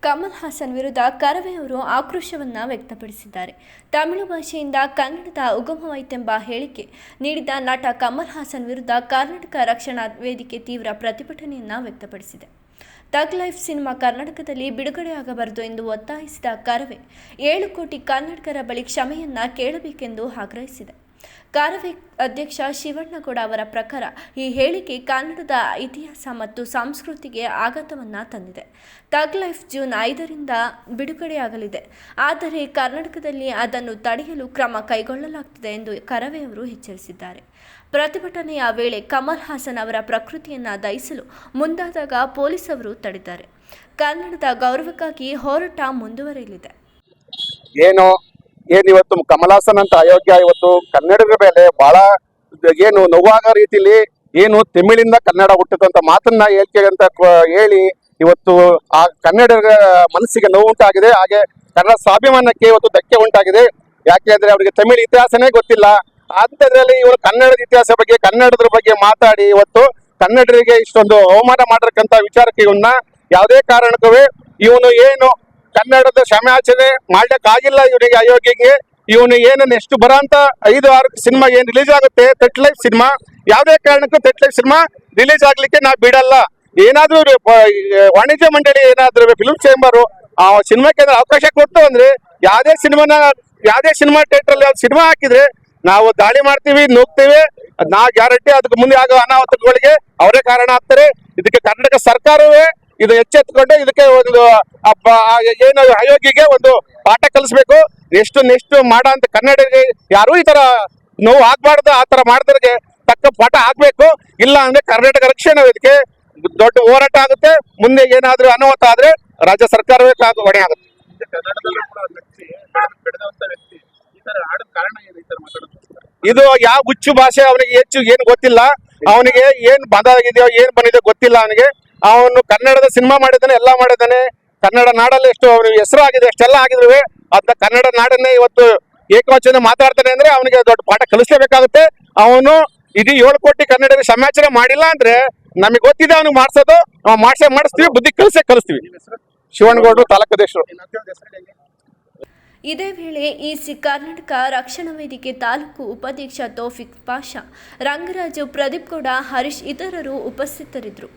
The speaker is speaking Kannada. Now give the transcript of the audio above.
ಕಮಲ್ ಹಾಸನ್ ವಿರುದ್ಧ ಕರವೇ ಅವರು ಆಕ್ರೋಶವನ್ನು ವ್ಯಕ್ತಪಡಿಸಿದ್ದಾರೆ. ತಮಿಳು ಭಾಷೆಯಿಂದ ಕನ್ನಡದ ಉಗಮವಾಯಿತೆಂಬ ಹೇಳಿಕೆ ನೀಡಿದ ನಟ ಕಮಲ್ ಹಾಸನ್ ವಿರುದ್ಧ ಕರ್ನಾಟಕ ರಕ್ಷಣಾ ವೇದಿಕೆ ತೀವ್ರ ಪ್ರತಿಭಟನೆಯನ್ನು ವ್ಯಕ್ತಪಡಿಸಿದೆ. ತಗ್ ಲೈಫ್ ಸಿನಿಮಾ ಕರ್ನಾಟಕದಲ್ಲಿ ಬಿಡುಗಡೆಯಾಗಬಾರದು ಎಂದು ಒತ್ತಾಯಿಸಿದ ಕರವೇ 7 ಕೋಟಿ ಕನ್ನಡಿಗರ ಬಳಿ ಕ್ಷಮೆಯನ್ನ ಕೇಳಬೇಕೆಂದು ಆಗ್ರಹಿಸಿದೆ. ಕರವೇ ಅಧ್ಯಕ್ಷ ಶಿವಣ್ಣಗೌಡ ಅವರ ಪ್ರಕಾರ ಈ ಹೇಳಿಕೆ ಕನ್ನಡದ ಇತಿಹಾಸ ಮತ್ತು ಸಂಸ್ಕೃತಿಗೆ ಆಘಾತವನ್ನು ತಂದಿದೆ. ತಗ್ ಲೈಫ್ ಜೂನ್ 5ರಿಂದ ಬಿಡುಗಡೆಯಾಗಲಿದೆ. ಆದರೆ ಕರ್ನಾಟಕದಲ್ಲಿ ಅದನ್ನು ತಡೆಯಲು ಕ್ರಮ ಕೈಗೊಳ್ಳಲಾಗುತ್ತದೆ ಎಂದು ಕರವೇ ಅವರು ಎಚ್ಚರಿಸಿದ್ದಾರೆ. ಪ್ರತಿಭಟನೆಯ ವೇಳೆ ಕಮಲ್ ಹಾಸನ್ ಅವರ ಪ್ರಕೃತಿಯನ್ನು ದಹಿಸಲು ಮುಂದಾದಾಗ ಪೊಲೀಸರು ತಡೆದಿದ್ದಾರೆ. ಕನ್ನಡದ ಗೌರವಕ್ಕಾಗಿ ಹೋರಾಟ ಮುಂದುವರಿಯಲಿದೆ. ಇವತ್ತು ಕಮಲ್ ಹಾಸನ್ ಅಂತ ಅಯೋಗ್ಯ ಇವತ್ತು ಕನ್ನಡಿಗರ ಮೇಲೆ ಬಹಳ ನೋವಾಗೋ ರೀತಿಲಿ ತಮಿಳಿಂದ ಕನ್ನಡ ಹುಟ್ಟಿದಂತ ಮಾತನ್ನ ಹೇಳಿಕೆ ಅಂತ ಹೇಳಿ ಇವತ್ತು ಆ ಕನ್ನಡಿಗರ ಮನಸ್ಸಿಗೆ ನೋವು ಉಂಟಾಗಿದೆ. ಹಾಗೆ ಕನ್ನಡ ಸ್ವಾಭಿಮಾನಕ್ಕೆ ಇವತ್ತು ಧಕ್ಕೆ ಉಂಟಾಗಿದೆ. ಯಾಕೆ ಅಂದ್ರೆ ಅವರಿಗೆ ತಮಿಳು ಇತಿಹಾಸನೇ ಗೊತ್ತಿಲ್ಲ. ಅಂಥದ್ರಲ್ಲಿ ಇವರು ಕನ್ನಡದ ಇತಿಹಾಸ ಬಗ್ಗೆ ಕನ್ನಡದ ಬಗ್ಗೆ ಮಾತಾಡಿ ಇವತ್ತು ಕನ್ನಡರಿಗೆ ಇಷ್ಟೊಂದು ಅವಮಾನ ಮಾಡಿರ್ತಕ್ಕಂಥ ವಿಚಾರಕ್ಕೆ ಇವನ್ನ ಯಾವುದೇ ಕಾರಣಕ್ಕೂ ಇವನು ಕನ್ನಡದ ಕ್ಷಮಾಚರಣೆ ಮಾಡ್ಲಿಕ್ಕಾಗಿಲ್ಲ. ಇವನಿಗೆ ಅಯೋಗ್ಯಗೆ ಇವನು ನೆಕ್ಸ್ಟ್ ಬರೋಂತ 5-6 ಸಿನಿಮಾ ರಿಲೀಸ್ ಆಗುತ್ತೆ ತಟ್ ಲೈಫ್ ಸಿನಿಮಾ, ಯಾವುದೇ ಕಾರಣಕ್ಕೂ ತಟ್ ಲೈಫ್ ಸಿನಿಮಾ ರಿಲೀಸ್ ಆಗ್ಲಿಕ್ಕೆ ನಾ ಬಿಡಲ್ಲ. ಏನಾದ್ರೂ ವಾಣಿಜ್ಯ ಮಂಡಳಿ ಏನಾದ್ರೂ ಫಿಲ್ಮ್ ಚೇಂಬರ್ ಆ ಸಿನಿಮಾಕ್ಕೆ ಅವಕಾಶ ಕೊಟ್ಟು ಅಂದ್ರೆ ಯಾವುದೇ ಸಿನಿಮಾ ಥಿಯೇಟರ್ ಅಲ್ಲಿ ಸಿನಿಮಾ ಹಾಕಿದ್ರೆ ನಾವು ದಾಳಿ ಮಾಡ್ತೀವಿ, ನುಗ್ತೀವಿ. ನಾ ಗ್ಯಾರಂಟಿ ಅದಕ್ಕೆ ಮುಂದೆ ಆಗೋ ಅನಾಹುತಗಳಿಗೆ ಅವರೇ ಕಾರಣ ಆಗ್ತಾರೆ. ಇದಕ್ಕೆ ಕರ್ನಾಟಕ ಸರ್ಕಾರವೇ ಇದು ಎಚ್ಚೆತ್ತುಕೊಂಡು ಇದಕ್ಕೆ ಒಂದು ಅಯೋಗ್ಯಗೆ ಒಂದು ಪಾಠ ಕಲಿಸ್ಬೇಕು. ನೆಕ್ಸ್ಟ್ ಮಾಡೋ ಅಂತ ಕನ್ನಡಿಗರಿಗೆ ಯಾರು ಈ ತರ ನೋವು ಆಗ್ಬಾರ್ದು. ಆ ತರ ಮಾಡಿದ್ರಿಗೆ ತಕ್ಕ ಪಾಠ ಆಗ್ಬೇಕು. ಇಲ್ಲ ಅಂದ್ರೆ ಕರ್ನಾಟಕ ರಕ್ಷಣಾ ವೇದಿಕೆ ದೊಡ್ಡ ಹೋರಾಟ ಆಗುತ್ತೆ. ಮುಂದೆ ಏನಾದ್ರೂ ಅನಾಹುತ ಆದ್ರೆ ರಾಜ್ಯ ಸರ್ಕಾರವೇ ಹೊಣೆ ಆಗುತ್ತೆ. ಇದು ಯಾವ ಹುಚ್ಚು ಭಾಷೆ ಅವನಿಗೆ ಹೆಚ್ಚು ಏನು ಗೊತ್ತಿಲ್ಲ. ಅವನಿಗೆ ಏನ್ ಬಂದಾಗಿದೆಯೋ ಏನ್ ಬಂದಿದೆಯೋ ಗೊತ್ತಿಲ್ಲ. ಅವನು ಕನ್ನಡದ ಸಿನಿಮಾ ಮಾಡಿದ್ದಾನೆ, ಎಲ್ಲ ಮಾಡಿದ್ದಾನೆ. ಕನ್ನಡ ನಾಡಲ್ಲಿ ಎಷ್ಟು ಅವನಿಗೆ ಹೆಸರು ಆಗಿದೆ, ಎಷ್ಟೆಲ್ಲ ಆಗಿದ್ವಿ. ಅಂತ ಕನ್ನಡ ನಾಡನ್ನೇ ಇವತ್ತು ಏಕವಚನ ಮಾತಾಡ್ತಾನೆ ಅಂದ್ರೆ ಅವನಿಗೆ ದೊಡ್ಡ ಪಾಠ ಕಲಿಸಲೇಬೇಕಾಗುತ್ತೆ. ಅವನು ಇದು 7 ಕೋಟಿ ಕನ್ನಡಿಗರ ಕ್ಷಮಾಚರಣೆ ಮಾಡಿಲ್ಲ ಅಂದ್ರೆ ನಮಗೆ ಗೊತ್ತಿದೆ ಅವನಿಗೆ ಮಾಡಿಸೋದು. ಮಾಡಿಸ್ತೀವಿ, ಬುದ್ಧಿ ಕಲಿಸ್ತೀವಿ. ಶಿವಣ್ಣಗೌಡರು ತಾಲೂಕು ಅಧ್ಯಕ್ಷರು. ಇದೇ ವೇಳೆ ಇಸಿ ಕರ್ನಾಟಕ ರಕ್ಷಣಾ ವೇದಿಕೆ ತಾಲೂಕು ಉಪಾಧ್ಯಕ್ಷ ತೌಫಿಕ್ ಪಾಷಾ, ರಂಗರಾಜು, ಪ್ರದೀಪ್ ಗೌಡ, ಹರೀಶ್ ಇತರರು ಉಪಸ್ಥಿತರಿದ್ದರು.